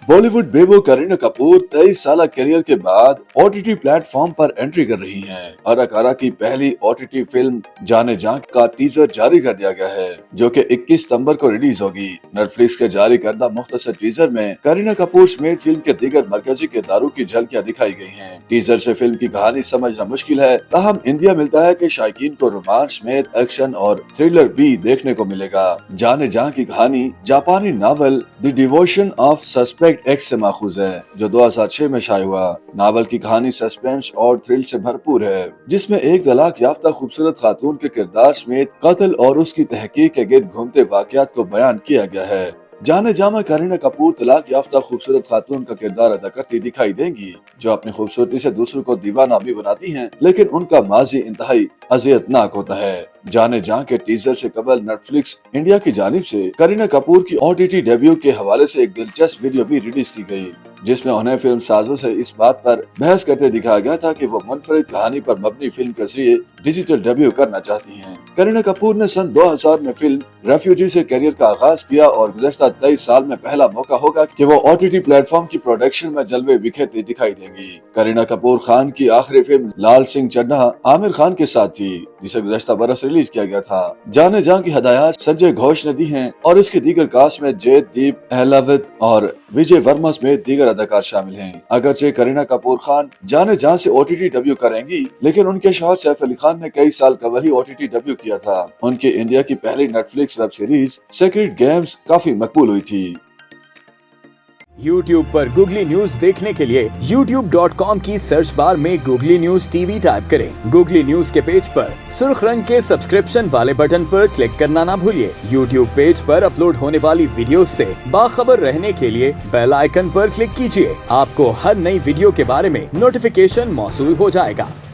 बॉलीवुड बेबो करीना कपूर 23 साल करियर के बाद ओटीटी प्लेटफॉर्म पर एंट्री कर रही हैं। अदाकारा की पहली ओटीटी फिल्म जाने जा का टीजर जारी कर दिया गया है, जो कि 21 सितंबर को रिलीज होगी। नेटफ्लिक्स के जारी करदा मुख्तसर टीजर में करीना कपूर समेत फिल्म के दीगर मरकजी किरदारों की झलकियां दिखाई गई हैं। टीजर से फिल्म की कहानी समझना मुश्किल है, ताहम इंडिया मिलता है कि शायकीन को रोमांस समेत एक्शन और थ्रिलर भी देखने को मिलेगा। जाने जा की कहानी जापानी novel the devotion of suspect x से माखूज है, जो 2006 में शाया हुआ। नावल की कहानी सस्पेंस और थ्रिल से भरपूर है, जिसमें एक तलाक याफ्ता खूबसूरत खातून के किरदार समेत कत्ल और उसकी तहकीक के गिर्द घूमते वाकयात को बयान किया गया है। जाने जामा करीना कपूर तलाक याफ्ता खूबसूरत खातून का किरदार अदा करती दिखाई देंगी, जो अपनी खूबसूरती से दूसरों को दीवाना भी बनाती हैं, लेकिन उनका माजी इंतहाई अजियतनाक होता है। जाने जा के टीजर से कबल नेटफ्लिक्स इंडिया की जानिब से करीना कपूर की ओटीटी डेब्यू के हवाले से एक दिलचस्प वीडियो भी रिलीज की गई, जिसमें उन्हें फिल्म साजों से इस बात पर बहस करते दिखाया गया था कि वो मुनफरिद कहानी पर मबनी फिल्म के जरिए डिजिटल डेब्यू करना चाहती हैं। करीना कपूर ने सन 2000 में फिल्म रेफ्यूजी से करियर का आगाज किया और गुज़श्ता 23 साल में पहला मौका होगा कि वो ओटीटी प्लेटफॉर्म की प्रोडक्शन में जलवे बिखेरती दिखाई देंगी। करीना कपूर खान की आखिरी फिल्म लाल सिंह चड्ढा आमिर खान के साथ थी, जिसे गुज़श्ता बरस रिलीज किया गया था। जाने जा की हदायत संजय घोष ने दी हैं और इसके दीगर कास्ट में जैद दीप, अहलावत और विजय वर्मा समेत दीगर अदाकार शामिल हैं। अगरचे करीना कपूर खान जाने जा से ओटीटी डेब्यू करेंगी, लेकिन उनके शौहर सैफ अली खान ने कई साल कबल ही ओटीटी डेब्यू किया था। उनकी इंडिया की पहली Netflix web series sacred games काफी मकबूल हुई थी। YouTube पर गूगली न्यूज देखने के लिए youtube.com की सर्च बार में गूगली न्यूज टीवी टाइप करें। गूगली न्यूज के पेज पर सुर्ख रंग के सब्सक्रिप्शन वाले बटन पर क्लिक करना ना भूलिए। YouTube पेज पर अपलोड होने वाली वीडियोस से बाखबर रहने के लिए बेल आइकन पर क्लिक कीजिए। आपको हर नई वीडियो के बारे में नोटिफिकेशन मौसूल हो जाएगा।